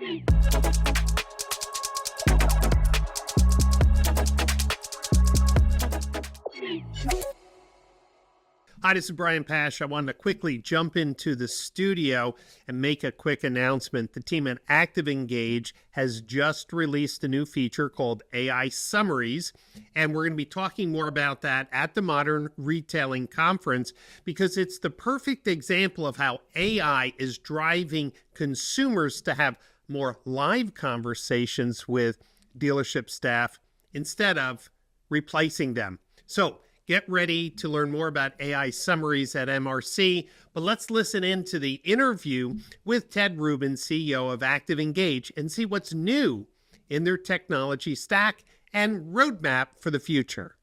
Hi, this is Brian Pash. I wanted to quickly jump into the studio and make a quick announcement. The team at Active Engage has just released a new feature called AI Summaries, and we're going to be talking more about that at the Modern Retailing Conference because it's the perfect example of how AI is driving consumers to have more live conversations with dealership staff instead of replacing them. So, get ready to learn more about AI summaries at MRC, but let's listen in to the interview with Ted Rubin, CEO of Active Engage, and see what's new in their technology stack and roadmap for the future.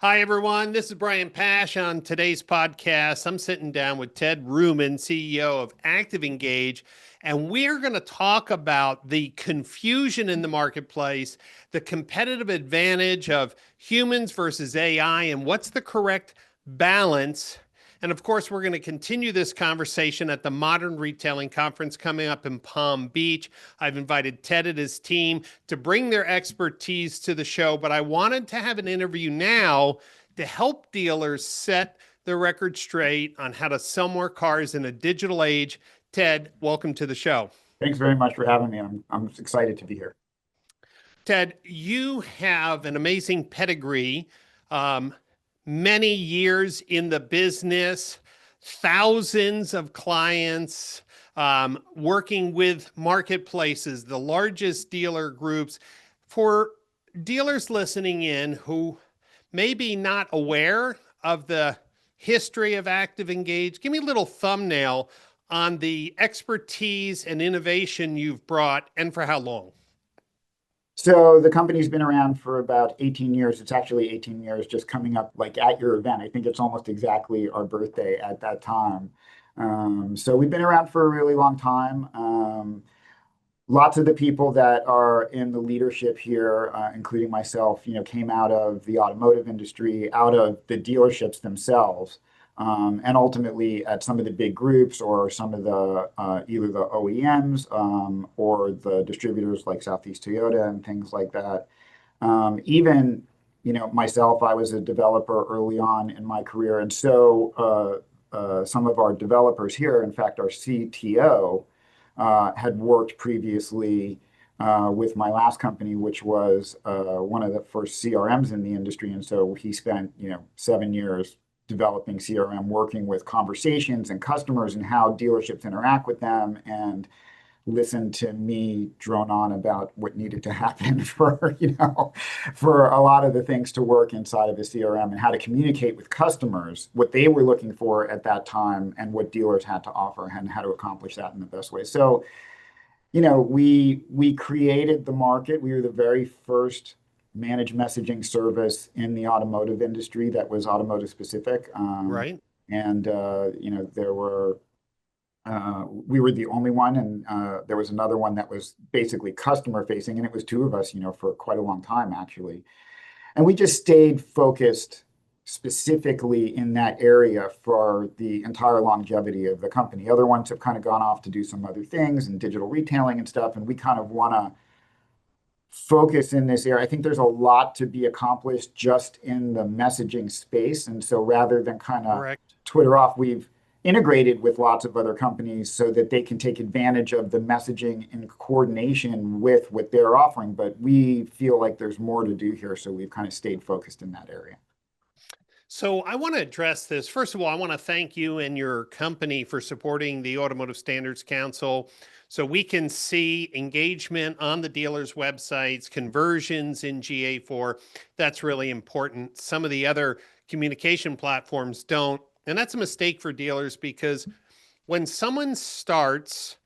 Hi, everyone. This is Brian Pash. On today's podcast, I'm sitting down with Ted Rubin, CEO of Active Engage, and we're going to talk about the confusion in the marketplace, the competitive advantage of humans versus AI, and what's the correct balance. And of course, we're going to continue this conversation at the Modern Retailing Conference coming up in Palm Beach. I've invited Ted and his team to bring their expertise to the show, but I wanted to have an interview now to help dealers set the record straight on how to sell more cars in a digital age. Ted, welcome to the show. Thanks very much for having me. I'm excited to be here. Ted, you have an amazing pedigree. Many years in the business, thousands of clients, working with marketplaces, the largest dealer groups. For dealers listening in who may be not aware of the history of Active Engage, give me a little thumbnail on the expertise and innovation you've brought and for how long. So the company's been around for about 18 years. It's actually 18 years just coming up like at your event. I think it's almost exactly our birthday at that time. So we've been around for a really long time. Lots of the people that are in the leadership here, including myself, came out of the automotive industry, out of the dealerships themselves. And ultimately at some of the big groups or some of the either the OEMs or the distributors like Southeast Toyota and things like that. Even, myself, I was a developer early on in my career. And so some of our developers here, in fact, our CTO had worked previously with my last company, which was one of the first CRMs in the industry. And so he spent, 7 years developing CRM, working with conversations and customers and how dealerships interact with them, and listen to me drone on about what needed to happen for, for a lot of the things to work inside of the CRM and how to communicate with customers, what they were looking for at that time and what dealers had to offer and how to accomplish that in the best way. So, we created the market. We were the very first managed messaging service in the automotive industry that was automotive specific. Right. And, we were the only one. And there was another one that was basically customer facing. And it was two of us, for quite a long time, actually. And we just stayed focused specifically in that area for the entire longevity of the company. Other ones have kind of gone off to do some other things and digital retailing and stuff. And we kind of want to focus in this area. I think there's a lot to be accomplished just in the messaging space. And so rather than kind of Twitter off, we've integrated with lots of other companies so that they can take advantage of the messaging in coordination with what they're offering. But we feel like there's more to do here. So we've kind of stayed focused in that area. So I want to address this. First of all, I want to thank you and your company for supporting the Automotive Standards Council. So we can see engagement on the dealers' websites, conversions in GA4. That's really important. Some of the other communication platforms don't. And that's a mistake for dealers because when someone starts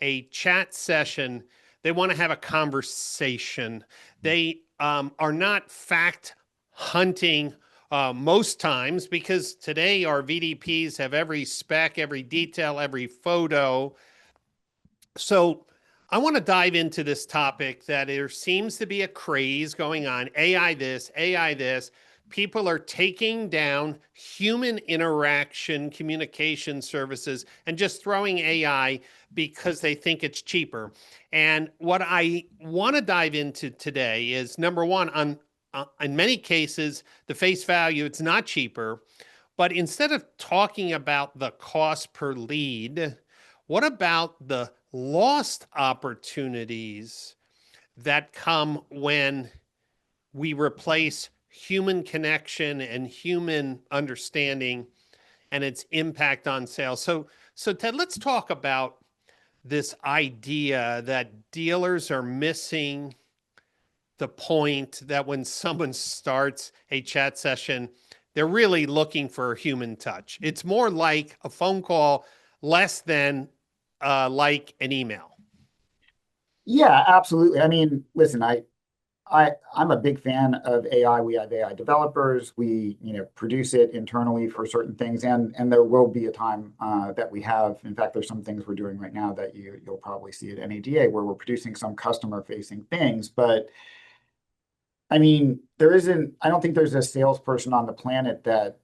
a chat session, they want to have a conversation. They are not fact hunting most times because today our VDPs have every spec, every detail, every photo. So I want to dive into this topic that there seems to be a craze going on. AI this, AI this. people are taking down human interaction, communication services, and just throwing AI because they think it's cheaper. And what I want to dive into today is number one, on in many cases, the face value, it's not cheaper. But instead of talking about the cost per lead, what about the lost opportunities that come when we replace human connection and human understanding and its impact on sales? So Ted, let's talk about this idea that dealers are missing the point that when someone starts a chat session, they're really looking for a human touch. It's more like a phone call, less than like an email. Yeah, absolutely. I mean, listen, I'm a big fan of AI. We have AI developers. We, produce it internally for certain things, and there will be a time that we have. In fact, there's some things we're doing right now that you'll probably see at NADA where we're producing some customer-facing things. But I mean, I don't think there's a salesperson on the planet that,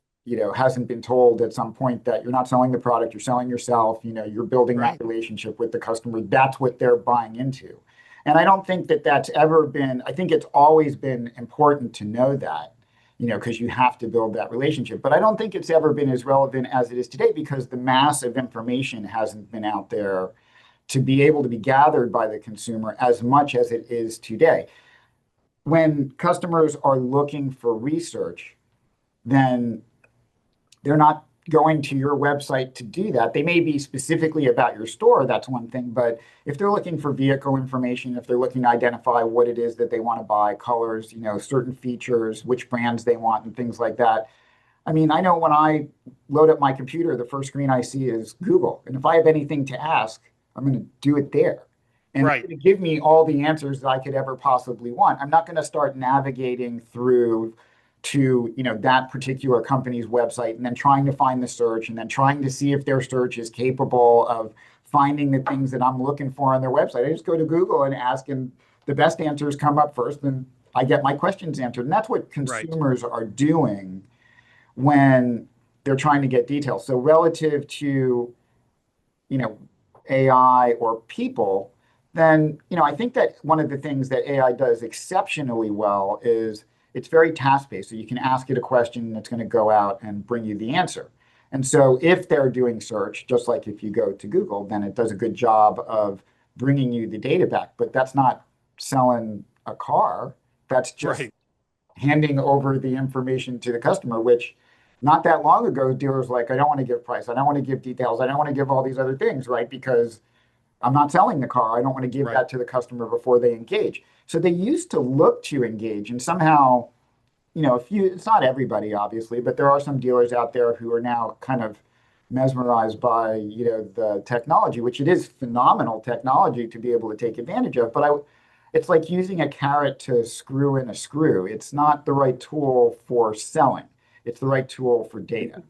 hasn't been told at some point that you're not selling the product, you're selling yourself, you're building that Right. relationship with the customer. That's what they're buying into. And I don't think that that's ever been, I think it's always been important to know that, because you have to build that relationship. But I don't think it's ever been as relevant as it is today because the mass of information hasn't been out there to be able to be gathered by the consumer as much as it is today. When customers are looking for research, then they're not going to your website to do that. They may be specifically about your store, that's one thing, but if they're looking for vehicle information, if they're looking to identify what it is that they want to buy, colors, certain features, which brands they want, and things like that. I mean, I know when I load up my computer, the first screen I see is Google. And if I have anything to ask, I'm going to do it there. And it's Right. going to give me all the answers that I could ever possibly want. I'm not going to start navigating through to that particular company's website and then trying to find the search and then trying to see if their search is capable of finding the things that I'm looking for on their website. I just go to Google and ask, and the best answers come up first, and I get my questions answered. And that's what Right. consumers are doing when they're trying to get details. So relative to, you know, AI or people, then, I think that one of the things that AI does exceptionally well is it's very task-based. So you can ask it a question and it's going to go out and bring you the answer. And so if they're doing search, just like if you go to Google, then it does a good job of bringing you the data back. But that's not selling a car. That's just Right. handing over the information to the customer, which not that long ago, dealers were like, I don't want to give price. I don't want to give details. I don't want to give all these other things, right? Because I'm not selling the car. I don't want to give Right. that to the customer before they engage. So they used to look to engage, and somehow, it's not everybody, obviously, but there are some dealers out there who are now kind of mesmerized by, the technology, which it is phenomenal technology to be able to take advantage of. But it's like using a carrot to screw in a screw. It's not the right tool for selling. It's the right tool for data.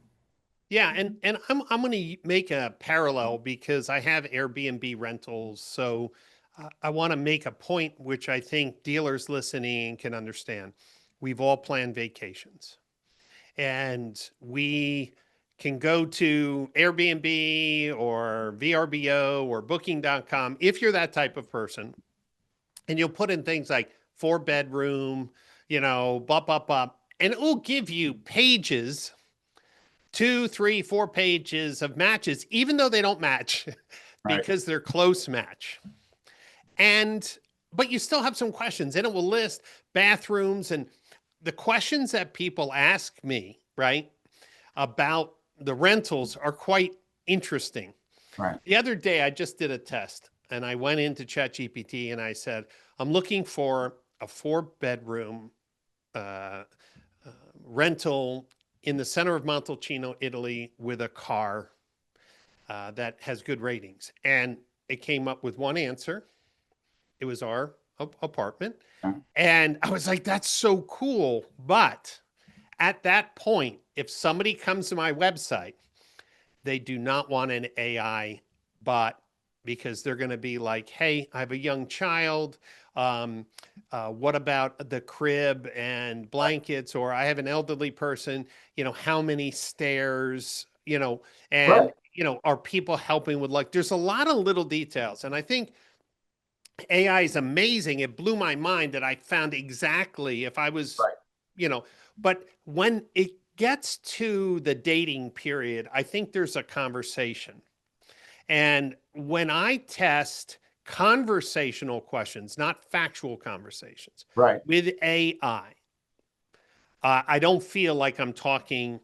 Yeah, and I'm going to make a parallel because I have Airbnb rentals, so I want to make a point which I think dealers listening can understand. We've all planned vacations, and we can go to Airbnb or VRBO or Booking.com if you're that type of person, and you'll put in things like 4 bedroom, blah blah blah, and it will give you pages, 2, 3, 4 pages of matches, even though they don't match Right. because they're close match. And but you still have some questions, and it will list bathrooms and the questions that people ask me, right, about the rentals are quite interesting. Right. The other day, I just did a test and I went into ChatGPT and I said, I'm looking for a 4 bedroom uh, rental in the center of Montalcino, Italy, with a car that has good ratings. And it came up with one answer. It was our apartment. Yeah. And I was like, that's so cool. But at that point, if somebody comes to my website, they do not want an AI bot because they're going to be like, hey, I have a young child. Um, what about the crib and blankets? Or I have an elderly person, how many stairs, and, Right, are people helping with, like, there's a lot of little details. And I think AI is amazing. It blew my mind that I found exactly if I was, right, you know, but when it gets to the dating period, I think there's a conversation. And when I test conversational questions, not factual conversations, right, with AI, I don't feel like I'm talking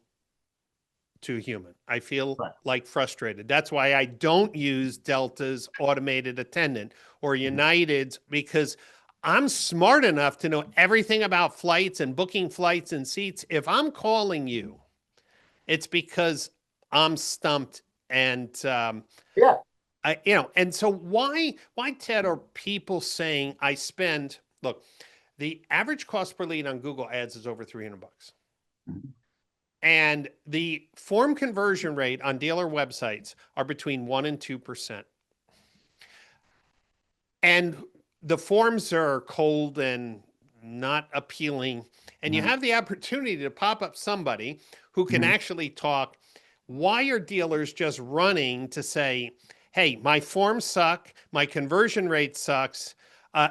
to a human. I feel right. like frustrated. That's why I don't use Delta's automated attendant or Mhm. United's, because I'm smart enough to know everything about flights and booking flights and seats. If I'm calling you, it's because I'm stumped. And Yeah. and so why Ted are people saying I spend, look, the average cost per lead on Google Ads is over $300. Mhm. And the form conversion rate on dealer websites are between 1% and 2%. And the forms are cold and not appealing. And you Mhm. have the opportunity to pop up somebody who can Mhm. actually talk. Why are dealers just running to say, hey, my forms suck, my conversion rate sucks?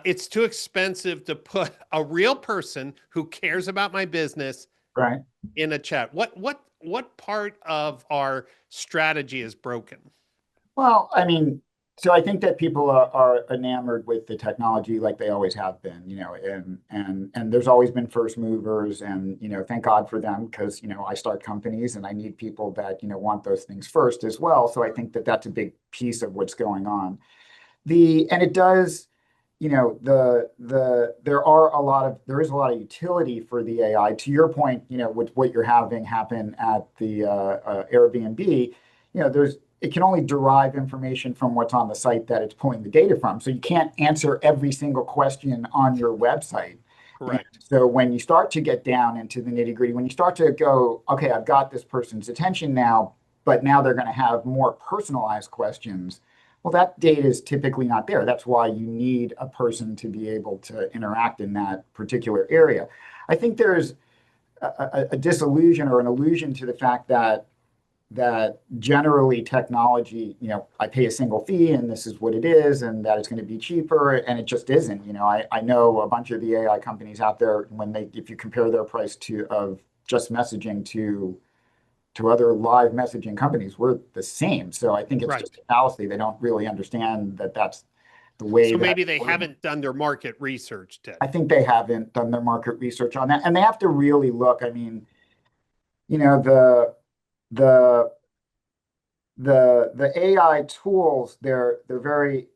It's too expensive to put a real person who cares about my business Right. in a chat. What part of our strategy is broken? Well, I mean, so I think that people are enamored with the technology like they always have been, and there's always been first movers, and thank God for them because I start companies and I need people that want those things first as well. So I think that that's a big piece of what's going on. And it does, there is a lot of utility for the AI. To your point, with what you're having happen at the Airbnb, there's it can only derive information from what's on the site that it's pulling the data from. So you can't answer every single question on your website. And Correct. so when you start to get down into the nitty gritty, when you start to go, okay, I've got this person's attention now, but now they're going to have more personalized questions. Well, that data is typically not there. That's why you need a person to be able to interact in that particular area. I think there's a disillusion or an allusion to the fact that generally technology, I pay a single fee and this is what it is, and that it's going to be cheaper, and it just isn't. I know a bunch of the AI companies out there, if you compare their price of just messaging to other live messaging companies, we're the same. So I think it's just Right. a fallacy. They don't really understand that that's the way So that maybe they works. haven't done their market research, Ted. I think they haven't done their market research on that, and they have to really look. I mean, you know, the the AI tools, they're very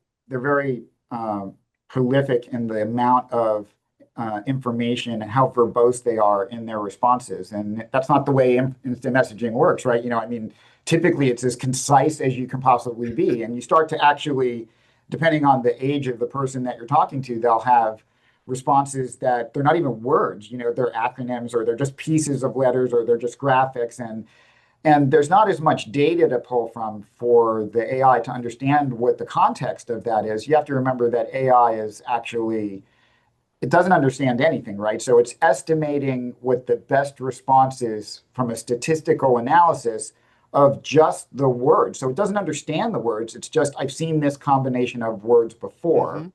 prolific in the amount of information and how verbose they are in their responses. And that's not the way instant messaging works, right? I mean, typically it's as concise as you can possibly be. And you start to actually, depending on the age of the person that you're talking to, they'll have responses that they're not even words, they're acronyms, or they're just pieces of letters, or they're just graphics. And there's not as much data to pull from for the AI to understand what the context of that is. You have to remember that AI is actually, it doesn't understand anything, right? So it's estimating what the best response is from a statistical analysis of just the words. So it doesn't understand the words. It's just, I've seen this combination of words before. Mm-hmm.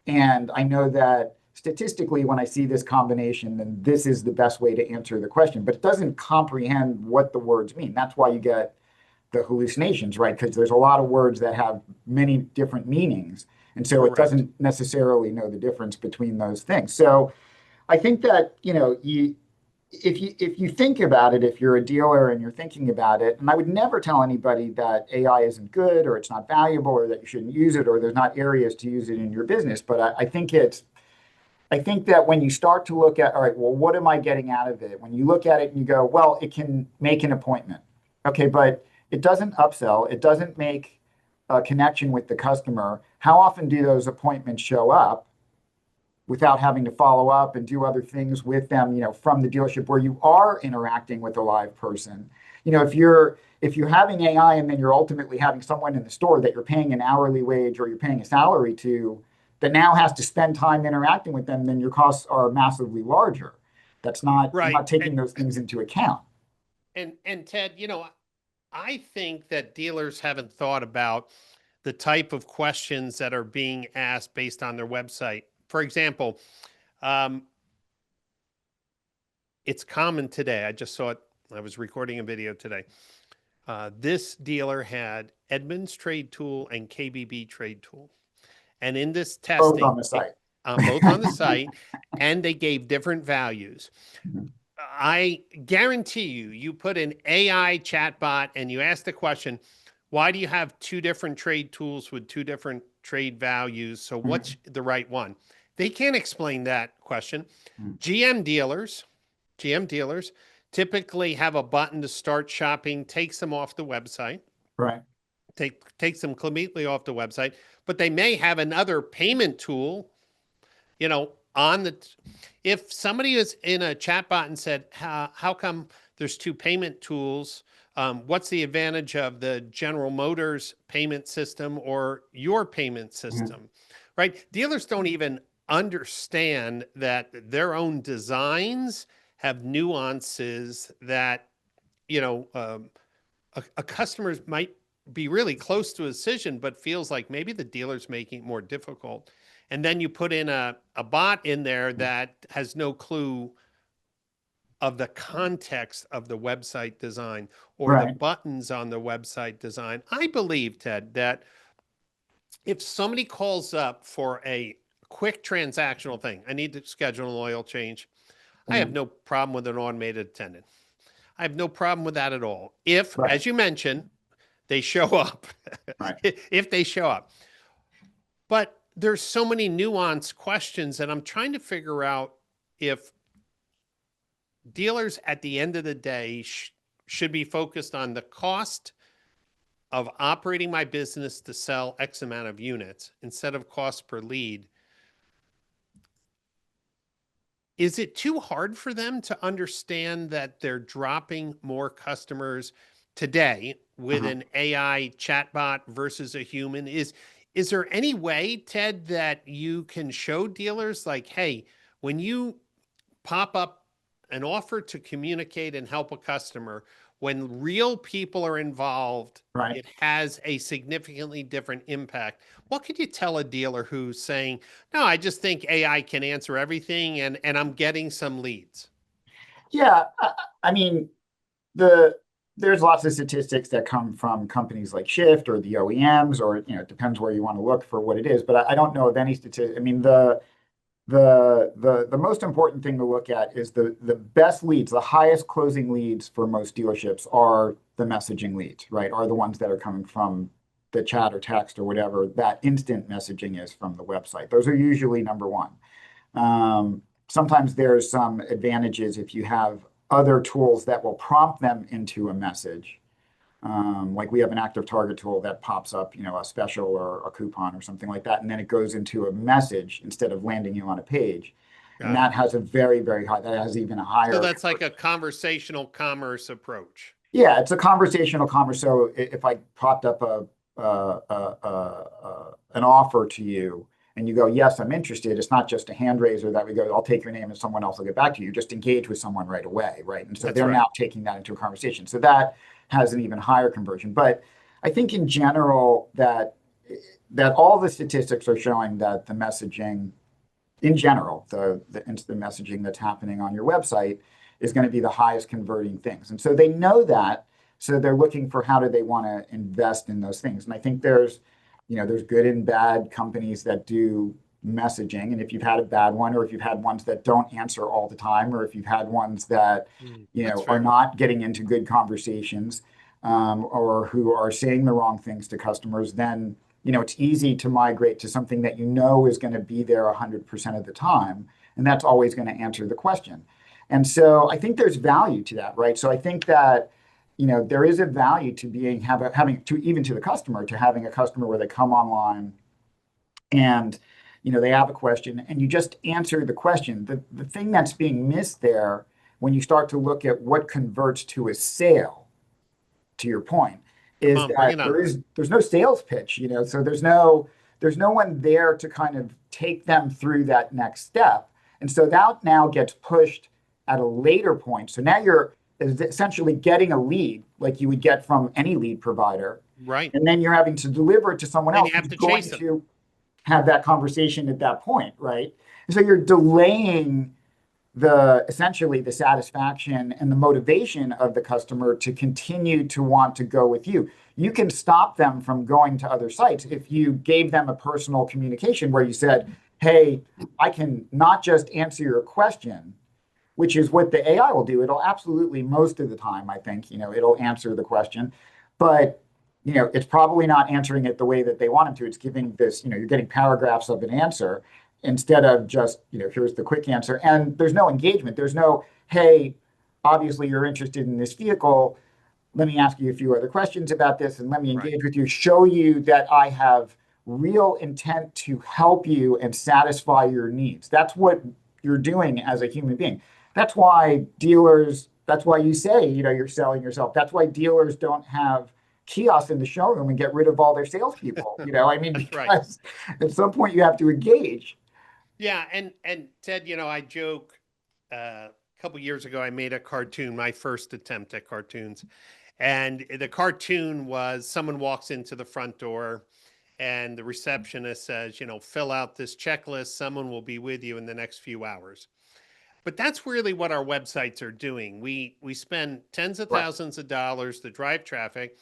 And I know that statistically, when I see this combination, then this is the best way to answer the question. But it doesn't comprehend what the words mean. That's why you get the hallucinations, right? Because there's a lot of words that have many different meanings. And so it Correct. doesn't necessarily know the difference between those things. So I think that, if you think about it, if you're a dealer and you're thinking about it, and I would never tell anybody that AI isn't good or it's not valuable or that you shouldn't use it or there's not areas to use it in your business. But I think that when you start to look at, all right, well, what am I getting out of it? When you look at it and you go, well, it can make an appointment. Okay, but it doesn't upsell. It doesn't make a connection with the customer. How often do those appointments show up without having to follow up and do other things with them, from the dealership where you are interacting with a live person? if you're having AI and then you're ultimately having someone in the store that you're paying an hourly wage or you're paying a salary to that now has to spend time interacting with them, then your costs are massively larger. That's not, you're Right. not taking those things into account. And Ted, I think that dealers haven't thought about the type of questions that are being asked based on their website. For example, um, it's common today. I just saw it. I was recording a video today. This dealer had Edmunds Trade Tool and KBB Trade Tool. And in this Both on testing, the site. both on the site, and they gave different values. I guarantee you, you put an AI chatbot and you ask the question, why do you have two different trade tools with two different trade values? So what's the right one? They can't explain that question. GM dealers, GM dealers typically have a button to start shopping, takes them off the website, Right. takes them completely off the website, but they may have another payment tool, on the, if somebody is in a chatbot and said, how come there's two payment tools? What's the advantage of the General Motors payment system or your payment system? Right? Dealers don't even understand that their own designs have nuances that, you know, um, a customer might be really close to a decision, but feels like maybe the dealer's making it more difficult. And then you put in a bot in there that has no clue of the context of the website design or the Right. buttons on the website design. I believe, Ted, that if somebody calls up for a quick transactional thing, I need to schedule an oil change. I have no problem with an automated attendant. I have no problem with that at all. If, Right. as you mentioned, they show up, Right. if they show up. But there's so many nuanced questions, and I'm trying to figure out if dealers at the end of the day should be focused on the cost of operating my business to sell X amount of units instead of cost per lead. Is it too hard for them to understand that they're dropping more customers today with Uh-huh. an AI chatbot versus a human? Is there any way, Ted, that you can show dealers like, hey, when you pop up an offer to communicate and help a customer, when real people are involved, Right. it has a significantly different impact. What could you tell a dealer who's saying, no, I just think AI can answer everything and I'm getting some leads? Yeah. I mean, the there's lots of statistics that come from companies like Shift or the OEMs, or it depends where you want to look for what it is. But I don't know of any statistics. I mean, the most important thing to look at is the best leads, the highest closing leads for most dealerships are the messaging leads, right? Are the ones that are coming from the chat or text or whatever that instant messaging is from the website. Those are usually number one. Sometimes there's some advantages if you have other tools that will prompt them into a message. Like we have an active target tool that pops up, a special or a coupon or something like that, and then it goes into a message instead of landing you on a page. And Got it. that has that has even a So higher that's like a conversion. conversational commerce approach. Yeah, it's a conversational commerce. So if I popped up an offer to you and you go, yes, I'm interested, it's not just a hand raiser that we go, I'll take your name and someone else will get back to you. You just engage with someone right away, right? And so That's they're right. now taking that into a conversation. So that has an even higher conversion. But I think in general that all the statistics are showing that the messaging in general, the instant messaging that's happening on your website is going to be the highest converting things. And so they know that. So they're looking for how do they want to invest in those things. And I think there's good and bad companies that do messaging. And if you've had a bad one, or if you've had ones that don't answer all the time, or if you've had ones that, That's are fair. not getting into good conversations, or who are saying the wrong things to customers, then it's easy to migrate to something that is going to be there 100% of the time, and that's always going to answer the question. And so I think there's value to that, right? So I think that there is a value to having to even to the customer to having a customer where they come online and they have a question and you just answer the question. The thing that's being missed there when you start to look at what converts to a sale to your point, Come is on, bring that it on. there's no sales pitch, so there's no one there to kind of take them through that next step. And so that now gets pushed at a later point. So now you're essentially getting a lead like you would get from any lead provider. Right. And then you're having to deliver it to someone Then else you have who's to going chase them. to have that conversation at that point, right? And so you're delaying essentially the satisfaction and the motivation of the customer to continue to want to go with you. You can stop them from going to other sites if you gave them a personal communication where you said, hey, I can not just answer your question, which is what the AI will do. It'll absolutely, most of the time, I think, it'll answer the question, but it's probably not answering it the way that they want it to. It's giving this, you're getting paragraphs of an answer instead of just, here's the quick answer. And there's no engagement. There's no, hey, obviously you're interested in this vehicle. Let me ask you a few other questions about this and let me Right. engage with you, show you that I have real intent to help you and satisfy your needs. That's what you're doing as a human being. That's why you say, you're selling yourself. That's why dealers don't have kiosks in the showroom and get rid of all their salespeople. I mean, That's right. because at some point you have to engage. Yeah, and Ted, I joke. A couple years ago, I made a cartoon, my first attempt at cartoons, and the cartoon was someone walks into the front door, and the receptionist says, fill out this checklist. Someone will be with you in the next few hours. But that's really what our websites are doing. We spend tens of Right, thousands of dollars to drive traffic,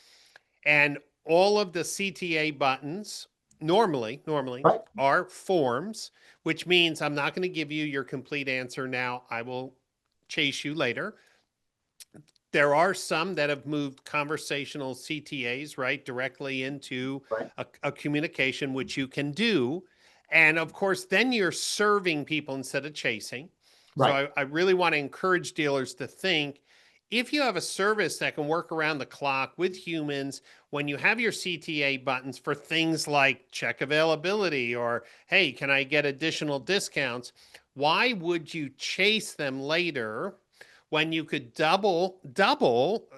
and all of the CTA buttons normally right, are forms, which means I'm not going to give you your complete answer now. I will chase you later. There are some that have moved conversational CTAs right directly into right, a communication, which you can do. And of course, then you're serving people instead of chasing. So right, I really want to encourage dealers to think if you have a service that can work around the clock with humans, when you have your CTA buttons for things like check availability or, hey, can I get additional discounts? Why would you chase them later when you could double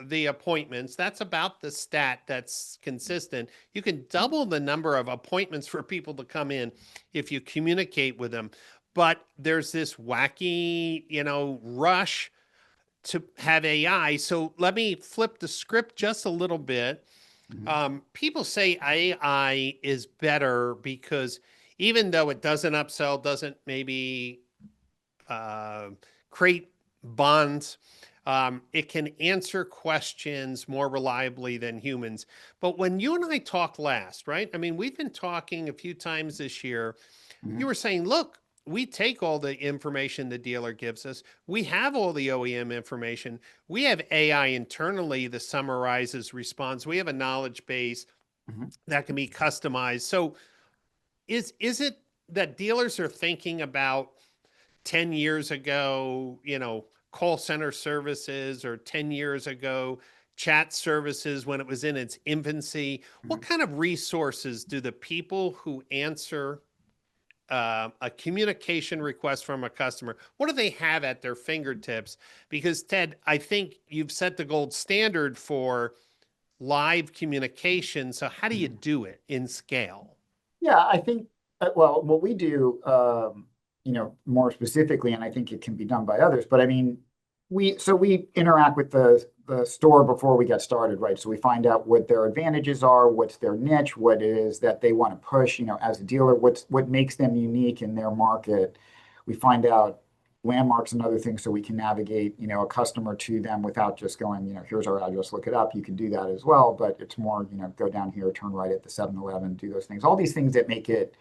the appointments? That's about the stat that's consistent. You can double the number of appointments for people to come in if you communicate with them. But there's this wacky, rush to have AI. So let me flip the script just a little bit. mhm, People say AI is better because even though it doesn't upsell, doesn't maybe uh, create bonds. It can answer questions more reliably than humans. But when you and I talked last, right? I mean, we've been talking a few times this year. You mhm, were saying, look, we take all the information the dealer gives us. We have all the OEM information. We have AI internally that summarizes response. We have a knowledge base mhm. that can be customized. So is it that dealers are thinking about 10 years ago, call center services, or 10 years ago, chat services when it was in its infancy? What Mhm. kind of resources do the people who answer a communication request from a customer, what do they have at their fingertips? Because, Ted, I think you've set the gold standard for live communication. So, how do you do it in scale? Yeah, I think, well, what we do, more specifically, and I think it can be done by others, but I mean, we interact with the store before we get started, right? So we find out what their advantages are, what's their niche, what it is that they want to push, as a dealer, what makes them unique in their market. We find out landmarks and other things so we can navigate, a customer to them without just going, here's our address, look it up. You can do that as well, but it's more, go down here, turn right at the 7-Eleven, do those things. All these things that make it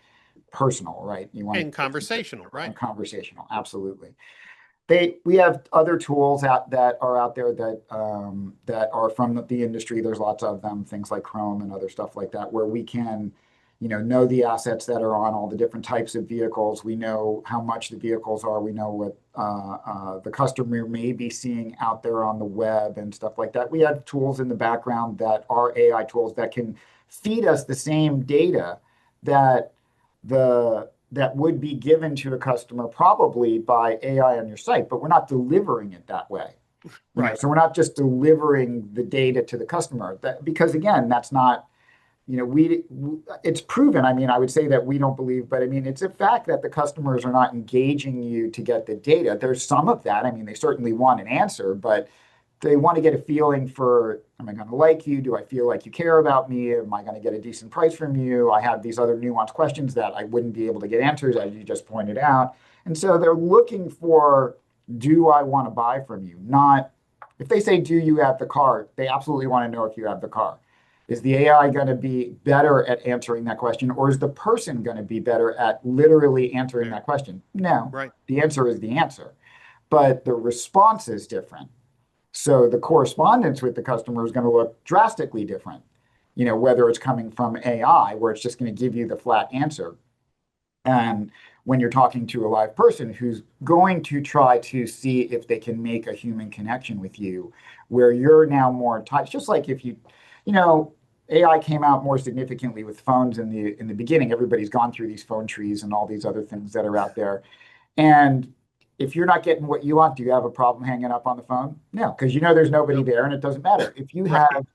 personal, right? You want to And get conversational, right? and conversational, absolutely. We have other tools that are out there that are from the industry. There's lots of them, things like Chrome and other stuff like that, where we can, know the assets that are on all the different types of vehicles. We know how much the vehicles are. We know what the customer may be seeing out there on the web and stuff like that. We have tools in the background that are AI tools that can feed us the same data that that would be given to a customer probably by AI on your site, but we're not delivering it that way. Right. So we're not just delivering the data to the customer. Because again, that's not, it's proven. I mean, I would say that we don't believe, but I mean, it's a fact that the customers are not engaging you to get the data. There's some of that. I mean, they certainly want an answer, but they want to get a feeling for, am I going to like you? Do I feel like you care about me? Am I going to get a decent price from you? I have these other nuanced questions that I wouldn't be able to get answers, as you just pointed out. And so they're looking for, do I want to buy from you? Not, if they say, do you have the car? They absolutely want to know if you have the car. Is the AI going to be better at answering that question, or is the person going to be better at literally answering Yeah. that question? No, Right. the answer is the answer, but the response is different. So the correspondence with the customer is going to look drastically different, whether it's coming from AI, where it's just going to give you the flat answer, and when you're talking to a live person who's going to try to see if they can make a human connection with you, where you're now more touch, just like if you know, AI came out more significantly with phones in the beginning. Everybody's gone through these phone trees and all these other things that are out there. And if you're not getting what you want, do you have a problem hanging up on the phone? No, because there's nobody No. there and it doesn't matter. Right.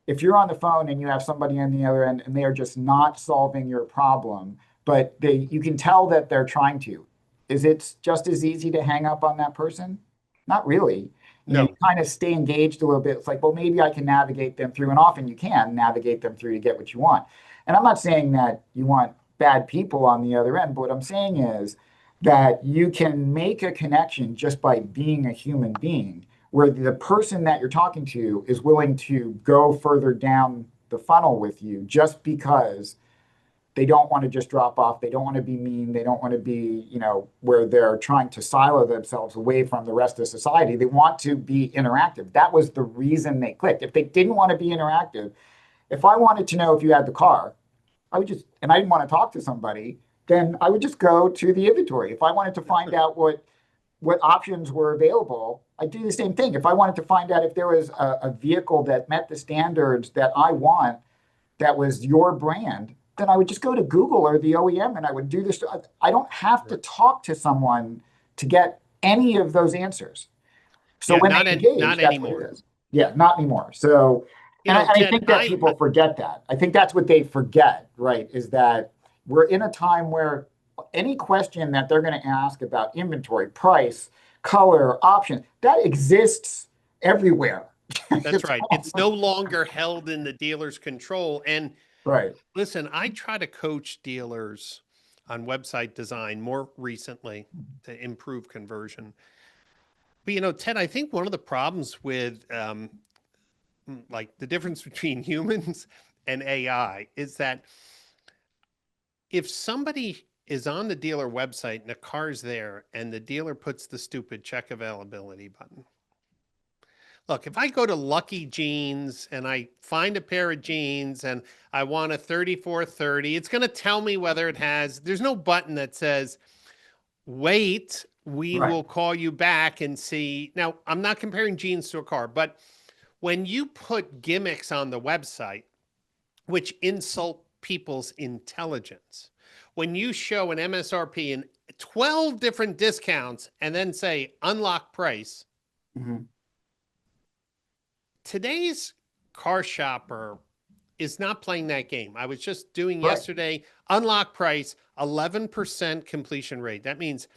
If you're on the phone and you have somebody on the other end and they are just not solving your problem, but you can tell that they're trying to, is it just as easy to hang up on that person? Not really. You No. kind of stay engaged a little bit. It's like, well, maybe I can navigate them through, and often you can navigate them through to get what you want. And I'm not saying that you want bad people on the other end, but what I'm saying is that you can make a connection just by being a human being, where the person that you're talking to is willing to go further down the funnel with you just because they don't want to just drop off. They don't want to be mean. They don't want to be, where they're trying to silo themselves away from the rest of society. They want to be interactive. That was the reason they clicked. If they didn't want to be interactive, if I wanted to know if you had the car, and I didn't want to talk to somebody, then I would just go to the inventory. If I wanted to find out what options were available, I'd do the same thing. If I wanted to find out if there was a vehicle that met the standards that I want, that was your brand, then I would just go to Google or the OEM and I would do this. I don't have to talk to someone to get any of those answers. So Yeah. when they engage, Not that's what it anymore. is. Yeah, not anymore. So, and I Ted, think that people forget that. I think that's what they forget, right? Is that we're in a time where any question that they're going to ask about inventory, price, color, option, that exists everywhere. that's It's right. It's no longer held in the dealer's control. And right. listen, I try to coach dealers on website design more recently to improve conversion. But Ted, I think one of the problems with like the difference between humans and AI is that if somebody is on the dealer website and the car's there and the dealer puts the stupid check availability button. Look, if I go to Lucky Jeans and I find a pair of jeans and I want a 3430, it's going to tell me whether it has, there's no button that says, wait, we Right. will call you back and see. Now, I'm not comparing jeans to a car, but when you put gimmicks on the website, which insult people's intelligence, when you show an MSRP and 12 different discounts and then say unlock price, Mhm. today's car shopper is not playing that game. I was just doing Right. yesterday unlock price, 11% completion rate. That means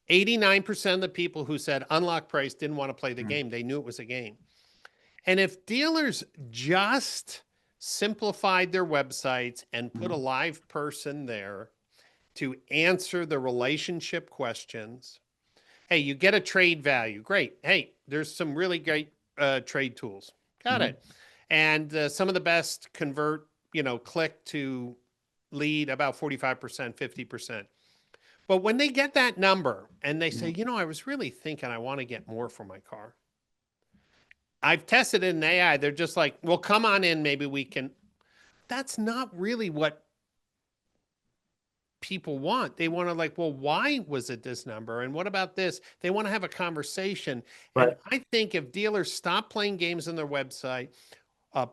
89% of the people who said unlock price didn't want to play the Mhm. game. They knew it was a game. And if dealers just simplified their websites and put a Mhm. live person there to answer the relationship questions, hey, you get a trade value. Great. Hey, there's some really great trade tools. Got Mhm. it. And some of the best convert, click to lead about 45%, 50%. But when they get that number and they say, Mhm. I was really thinking I want to get more for my car. I've tested it in AI. They're just like, well, come on in. Maybe we can. That's not really what people want. They want to like, well, why was it this number? And what about this? They want to have a conversation. And Right. I think if dealers stop playing games on their website,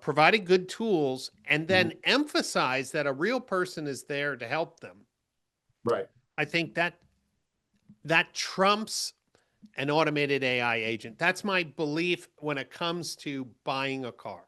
provided good tools, and then Mhm. emphasize that a real person is there to help them, Right. I think that trumps an automated AI agent. That's my belief when it comes to buying a car.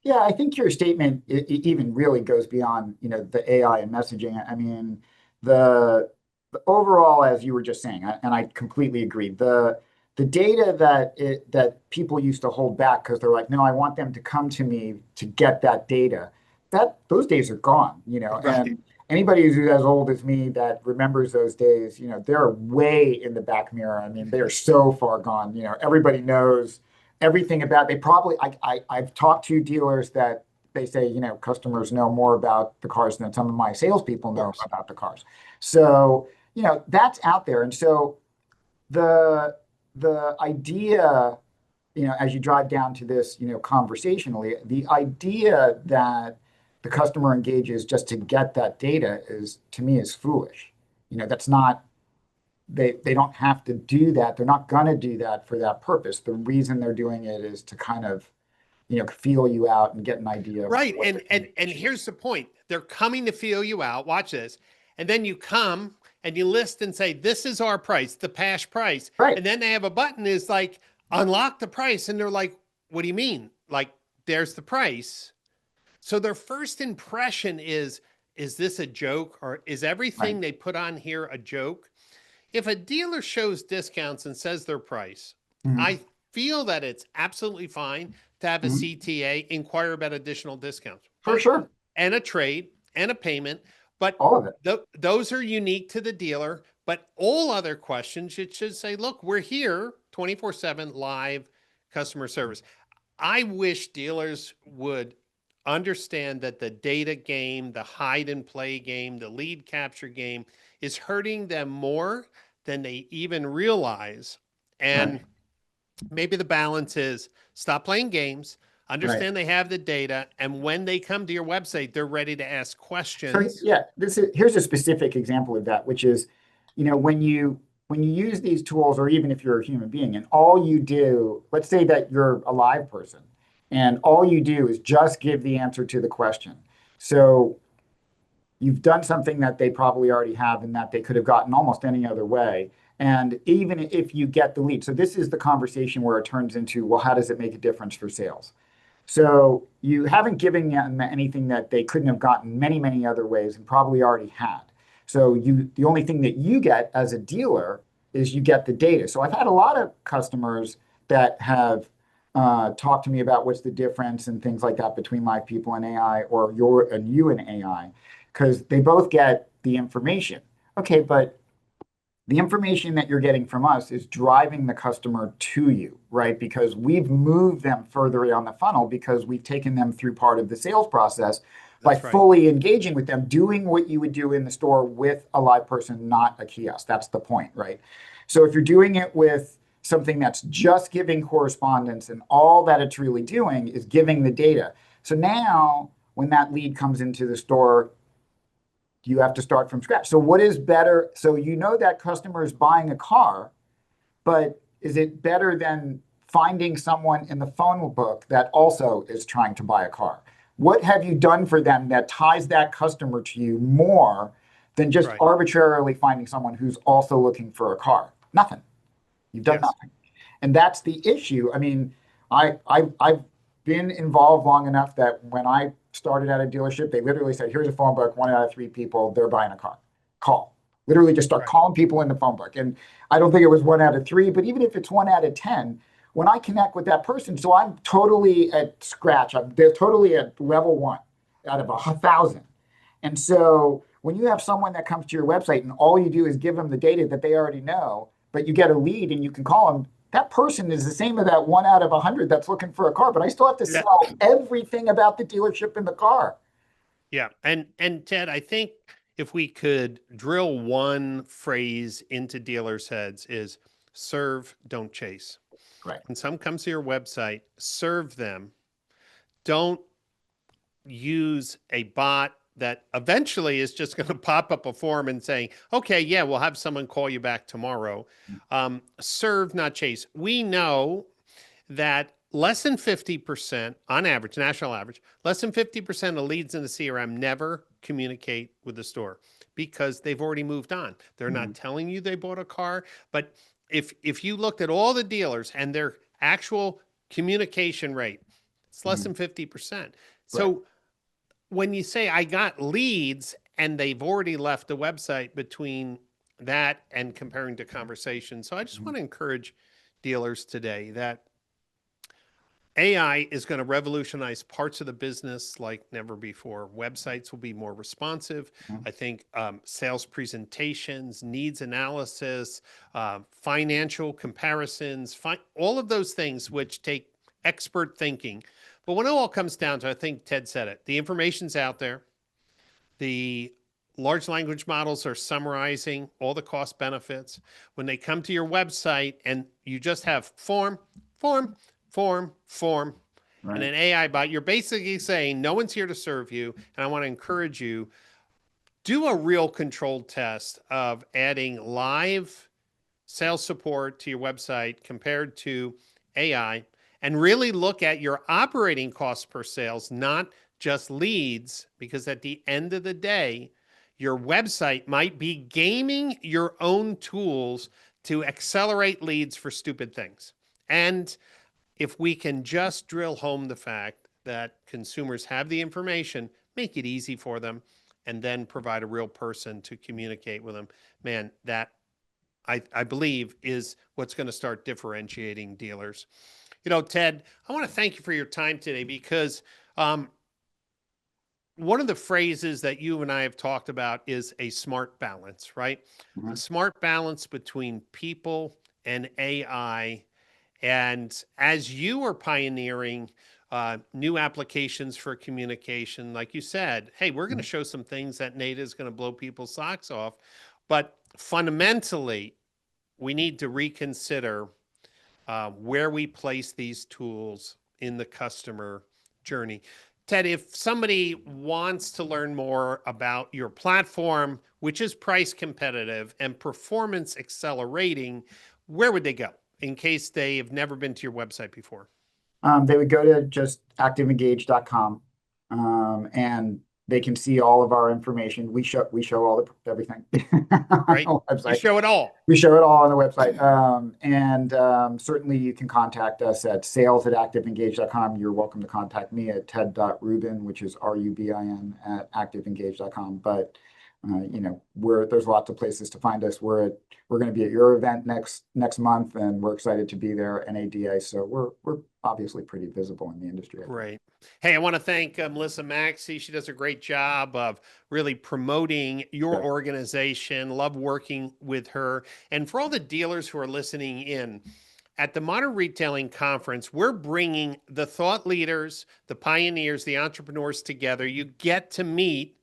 Yeah, I think your statement even really goes beyond, the AI and messaging. I mean, the the overall, as you were just saying, and I completely agree. The data that people used to hold back because they're like, no, I want them to come to me to get that data. That those days are gone, Right. and anybody who's as old as me that remembers those days, they're way in the back mirror. I mean, they are so far gone. Everybody knows everything about. They probably I've talked to dealers that they say, customers know more about the cars than some of my salespeople Of know course. about the cars. So, that's out there. And so the the idea, as you drive down to this, conversationally, the idea that the customer engages just to get that data is, to me, is foolish. That's not, they don't have to do that. They're not going to do that for that purpose. The reason they're doing it is to kind of, feel you out and get an idea of Right. what And their and and communication here's the point. They're coming to feel you out. Watch this. And then you come and you list and say, this is our price, the Pash price. Right. And then they have a button is like, unlock the price. And they're like, what do you mean? Like, there's the price. So their first impression is this a joke or is Right. everything they put on here a joke? If a dealer shows discounts and says their price, Mhm. I feel that it's absolutely fine to have a Mhm. CTA inquire about additional discounts. For Fine. sure. And a trade and a payment. But All of it. those are unique to the dealer. But all other questions, it should say, look, we're here 24/7 live customer service. I wish dealers would understand that the data game, the hide and play game, the lead capture game is hurting them more than they even realize. Right. And maybe the balance is stop playing games, Right. understand they have the data, and when they come to your website, they're ready to ask So questions. yeah, here's a specific example of that, which is, when you use these tools, or even if you're a human being, and all you do, let's say that you're a live person, and all you do is just give the answer to the question. So you've done something that they probably already have and that they could have gotten almost any other way. And even if you get the lead, so this is the conversation where it turns into, well, how does it make a difference for sales? So you haven't given them anything that they couldn't have gotten many, many other ways and probably already had. So the only thing that you get as a dealer is you get the data. So I've had a lot of customers that have talked to me about what's the difference and things like that between live people and AI, or you and AI, because they both get the information. Okay, but the information that you're getting from us is driving the customer to you, right? Because we've moved them further on the funnel because we've taken them through part of the sales process by That's right. fully engaging with them, doing what you would do in the store with a live person, not a kiosk. That's the point, right? So if you're doing it with something that's just giving correspondence and all that it's really doing is giving the data. So now when that lead comes into the store, you have to start from scratch. So what is better? So that customer is buying a car, but is it better than finding someone in the phone book that also is trying to buy a car? What have you done for them that ties that customer to you more than just Right. arbitrarily finding someone who's also looking for a car? Nothing. You've done Yes. nothing. And that's the issue. I mean, I've been involved long enough that when I started at a dealership, they literally said, here's a phone book, 1 out of 3 people, they're buying a car. Call. Literally just start Right. calling people in the phone book. And I don't think it was 1 out of 3, but even if it's 1 out of 10, when I connect with that person, so I'm totally at scratch. They're totally at level 1 out of 1,000. And so when you have someone that comes to your website and all you do is give them the data that they already know, but you get a lead and you can call them, that person is the same as that 1 out of 100 that's looking for a car, but I still have to Yeah. sell everything about the dealership in the car. Yeah. And Ted, I think if we could drill one phrase into dealers' heads is serve, don't chase. Right. When someone comes to your website, serve them. Don't use a bot that eventually is just going to pop up a form and saying, okay, yeah, we'll have someone call you back tomorrow. Serve, not chase. We know that less than 50% on average, national average, less than 50% of leads in the CRM never communicate with the store because they've already moved on. They're Mhm. not telling you they bought a car, but if you looked at all the dealers and their actual communication rate, it's less than 50%. So Right. when you say I got leads and they've already left the website between that and comparing to conversation. So I just want to encourage dealers today that AI is going to revolutionize parts of the business like never before. Websites will be more responsive. Mhm. I think sales presentations, needs analysis, financial comparisons, all of those things which take expert thinking. But when it all comes down to, I think Ted said it, the information's out there. The large language models are summarizing all the cost benefits. When they come to your website and you just have form, form, form, and Right. an AI bot, you're basically saying, no one's here to serve you. And I want to encourage you, do a real controlled test of adding live sales support to your website compared to AI, and really look at your operating costs per sales, not just leads, because at the end of the day, your website might be gaming your own tools to accelerate leads for stupid things. And if we can just drill home the fact that consumers have the information, make it easy for them, and then provide a real person to communicate with them, man, that I believe is what's going to start differentiating dealers. You know, Ted, I want to thank you for your time today because one of the phrases that you and I have talked about is a smart balance, right? A Mhm. smart balance between people and AI. And as you are pioneering new applications for communication, like you said, hey, we're going to show some things that Nate is going to blow people's socks off. But fundamentally, we need to reconsider where we place these tools in the customer journey. Ted, if somebody wants to learn more about your platform, which is price competitive and performance accelerating, where would they go in case they have never been to your website before? They would go to just activeengage.com, and they can see all of our information. We show all the everything on Right? the You website. show it all. We show it all on the website. And certainly you can contact us at sales@activeengage.com. You're welcome to contact me at ted.rubin, which is RUBIN at activeengage.com. But there's lots of places to find us. We're going to be at your event next month, and we're excited to be there, NADA. So we're obviously pretty visible in the industry, I think. Great. Hey, I want to thank Melissa Maxey. She does a great job of really promoting your Yeah. organization. Love working with her. And for all the dealers who are listening in, at the Modern Retailing Conference, we're bringing the thought leaders, the pioneers, the entrepreneurs together. You get to meet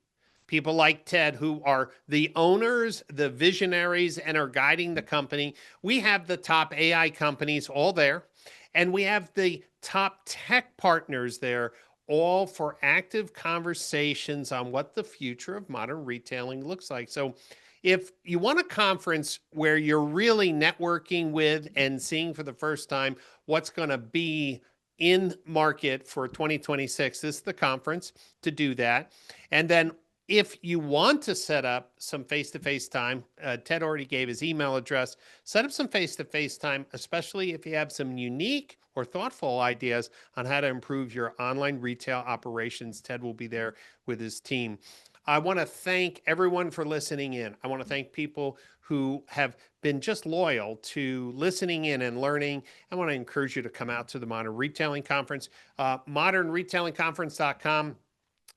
people like Ted, who are the owners, the visionaries, and are guiding the company. We have the top AI companies all there, and we have the top tech partners there, all for active conversations on what the future of modern retailing looks like. So, if you want a conference where you're really networking with and seeing for the first time what's going to be in market for 2026, this is the conference to do that. And then if you want to set up some face-to-face time, Ted already gave his email address. Set up some face-to-face time, especially if you have some unique or thoughtful ideas on how to improve your online retail operations. Ted will be there with his team. I want to thank everyone for listening in. I want to thank people who have been just loyal to listening in and learning. I want to encourage you to come out to the Modern Retailing Conference, modernretailingconference.com.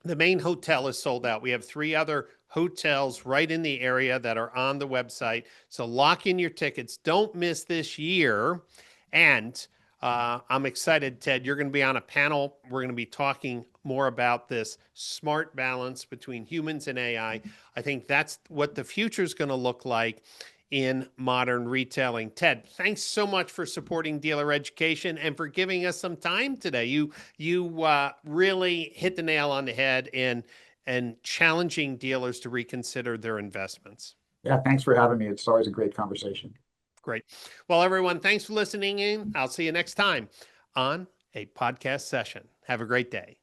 The main hotel is sold out. We have 3 other hotels right in the area that are on the website. So lock in your tickets. Don't miss this year. And I'm excited, Ted. You're going to be on a panel. We're going to be talking more about this smart balance between humans and AI. I think that's what the future is going to look like in modern retailing. Ted, thanks so much for supporting dealer education and for giving us some time today. You really hit the nail on the head and challenging dealers to reconsider their investments. Yeah, thanks for having me. It's always a great conversation. Great. Well, everyone, thanks for listening in. I'll see you next time on a podcast session. Have a great day.